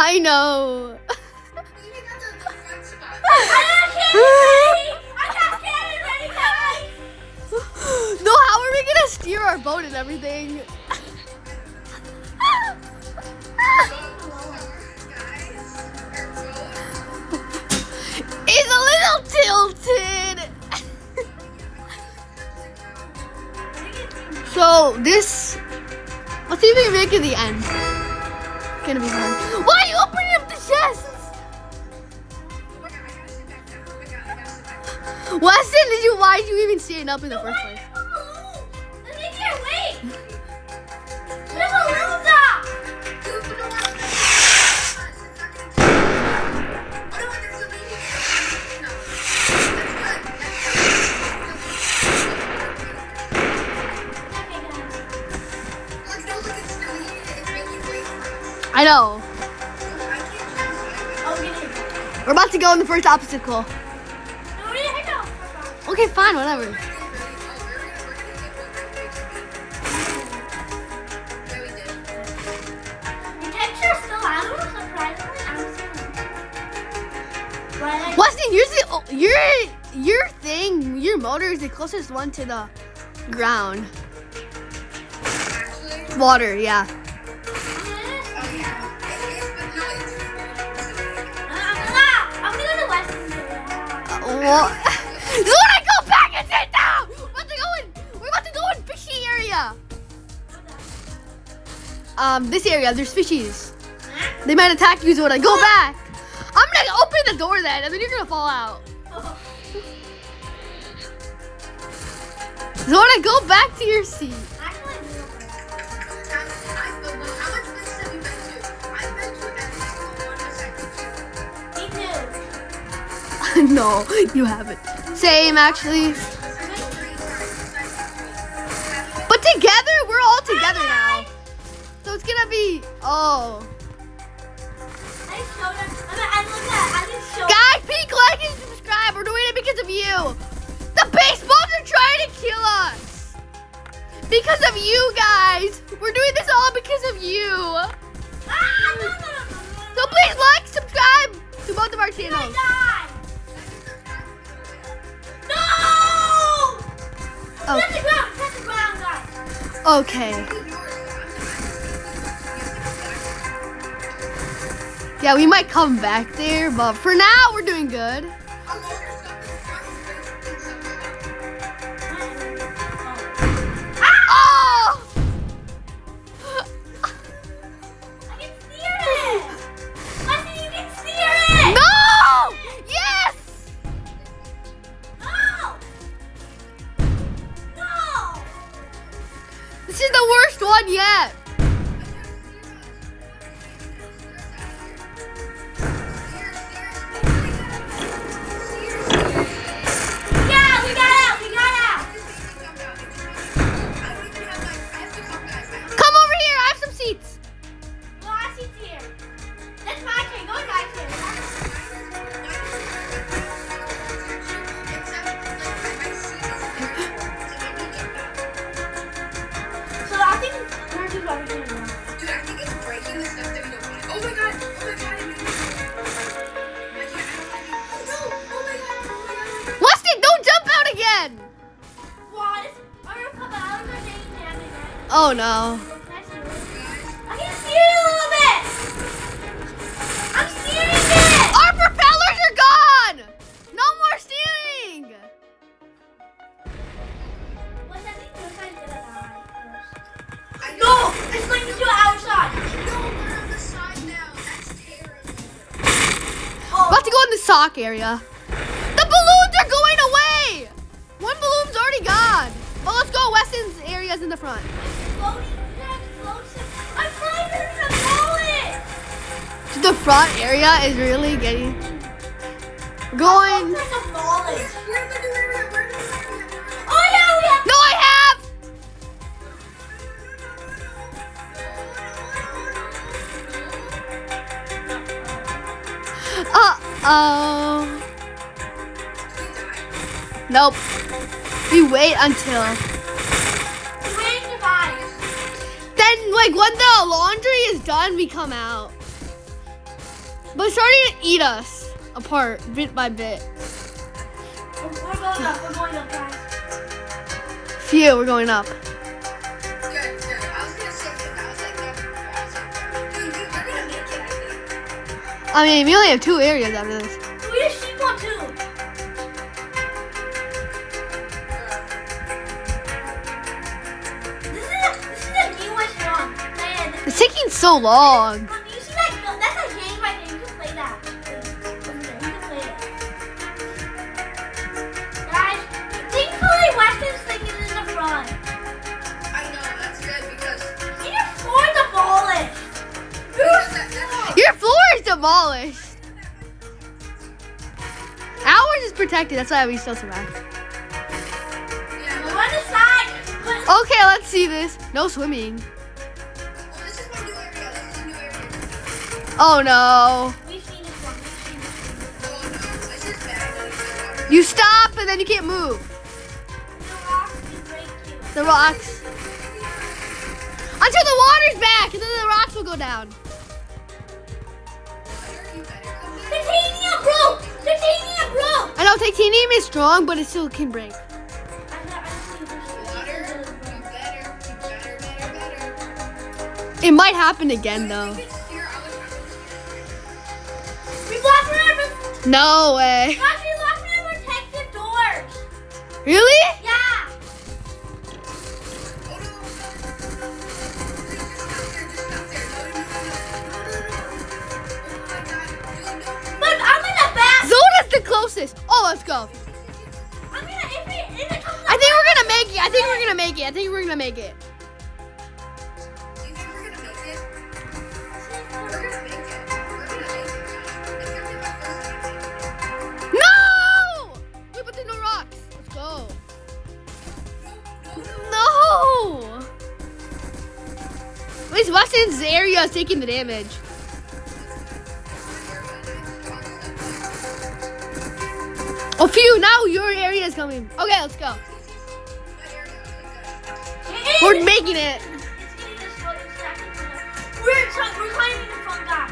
I know. No, how are we gonna steer our boat and everything? It's a little tilted. So this, let's see if we can make it to the end. It's gonna be fun. Why are you opening up the chests? Weston, why did you even stand up in the first place? I know. We're about to go in the first obstacle. Okay, fine, whatever. Weston, your thing, your motor is the closest one to the ground. Water, yeah. Well, this is when I go back and sit down. We're about to go in fishy area. This area, there's fishies. They might attack you, so when I go back, I'm gonna open the door then, and then you're gonna fall out. So when I go back to your seat. No, you haven't. Same, actually. But together, we're all together now. So it's gonna be, oh. Guys, please like and subscribe. We're doing it because of you. The baseballs are trying to kill us. Because of you guys. We're doing this all because of you. So please like, subscribe to both of our channels. Oh. Touch the ground, guys. Okay. Yeah, we might come back there, but for now, we're doing good. Oh! I can steer it! Leslie, you can steer it! No! Yes! This is the worst one yet. Yeah, we got out. Come over here. I have some seats. Well, I see here. That's my train. Go in my train. Weston, don't jump out again. Oh no. I can steer it a little bit. I'm steering it. Our propellers are gone. No more steering. What's that mean? You're trying to get it out. No, it's like to do it outside. About to go in the sock area. The balloons are going away. One balloon's already gone. But let's go. Weston's area's in the front. I'm flying to blow it. The front area is really getting going. Oh yeah, we have. No, I have. Nope. We wait until. Then, like, when the laundry is done, we come out. But it's starting to eat us apart, bit by bit. We're going up. We're going up, guys. Phew, we're going up. Good. I was gonna say that. I was like, dude, we're gonna make it, I think. I mean, we only have 2 areas after this. We have sheep on too. This is a newest one. Man, It's taking so long. you see that? That's a game right there. You can play that. You can play it. Guys, thankfully Weston's thing is in the front. I know, that's good because And your floor is abolished. Your floor is demolished. Ours is protected. That's why we still survive. yeah, Go on the side. Okay, let's see this. No swimming. well, this is my new area. This is a new area. Oh no. We've seen this one. Oh no, this is bad. You stop and then you can't move. The rocks can break you. The rocks. Until the water's back and then the rocks will go down. Titanium broke! Titanium broke! I know titanium is strong, but it still can break. Water, you better. It might happen again though. If it's here, I would We lost one of our, No way. gosh, we lost one of our protective doors. Really? Yeah. But I'm gonna back. Zona's the closest. Oh, let's go. I'm gonna, if it comes I think we're gonna make it. I think we're gonna make it. I think we're gonna make it. Do you think we're gonna make it? We're gonna make it. We're gonna make it. It's gonna be my first time. No! Wait, but there's no rocks. Let's go. No! At least Weston's area is taking the damage. Oh, phew, now your area is coming. Okay, let's go. We're making it. We're climbing the front guy.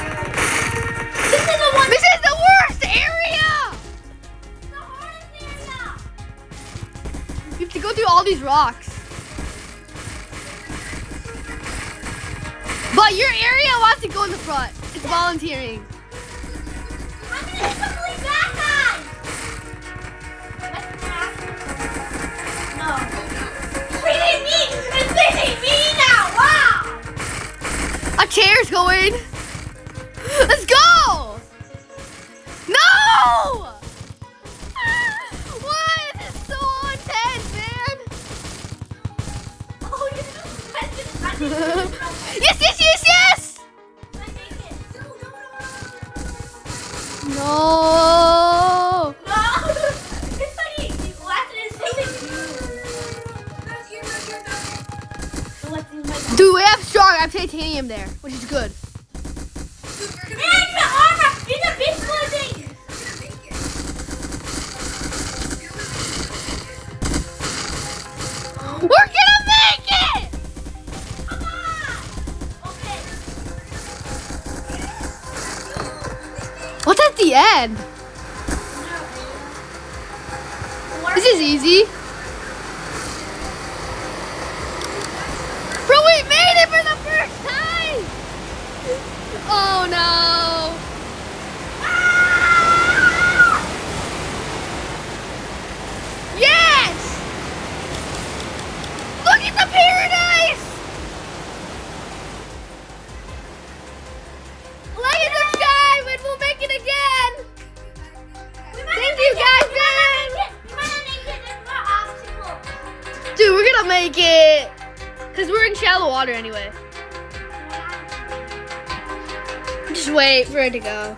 This is the one. This is the worst area! The hardest area. You have to go through all these rocks. But your area wants to go in the front. It's volunteering. I'm gonna hit the really bad guy. No. It's hitting me. It's hitting me now. Wow. A chair's going. Let's go! No! What? This is so intense, man. Oh, I did Yes, yes, yes, yes! I make it. No! No. It's funny. Weston is hitting me. Weston's my Dude, we have strong. I have titanium there, which is good. And the armor. It's a big thing. We're gonna make it! Come on. Okay. What's at the end? This is easy. Bro, we made it for the first time! Oh no! Yes! Look at the paradise! Like and subscribe and we'll make it again! Thank you guys, man! We might not make it. There's more obstacles. Dude, we're gonna make it! Cause we're in shallow water anyway. Just wait for it to go.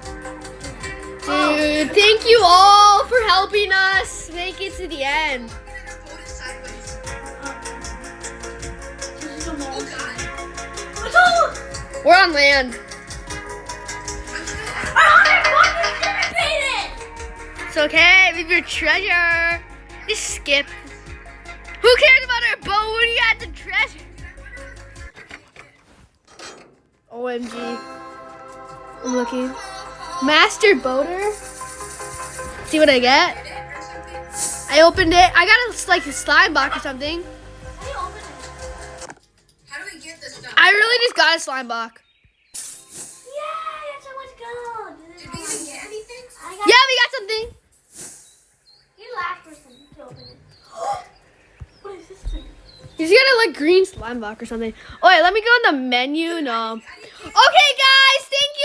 Dude, thank you all for helping us make it to the end. We're on land. It's okay, leave your treasure. Just skip. Who cares about our boat when you got the treasure? OMG. I'm looking. Master Boater. See what I get? Or something? I opened it. I got a slime box or something. How do you open it? How do we get this stuff? I really just got a slime box. Yeah, I got so much gold. Did we even get anything? I got Yeah, we got something. You're the last person to open it. What is this thing? You just got a green slime box or something. Oh, wait, let me go in the menu. No. Okay, guys, thank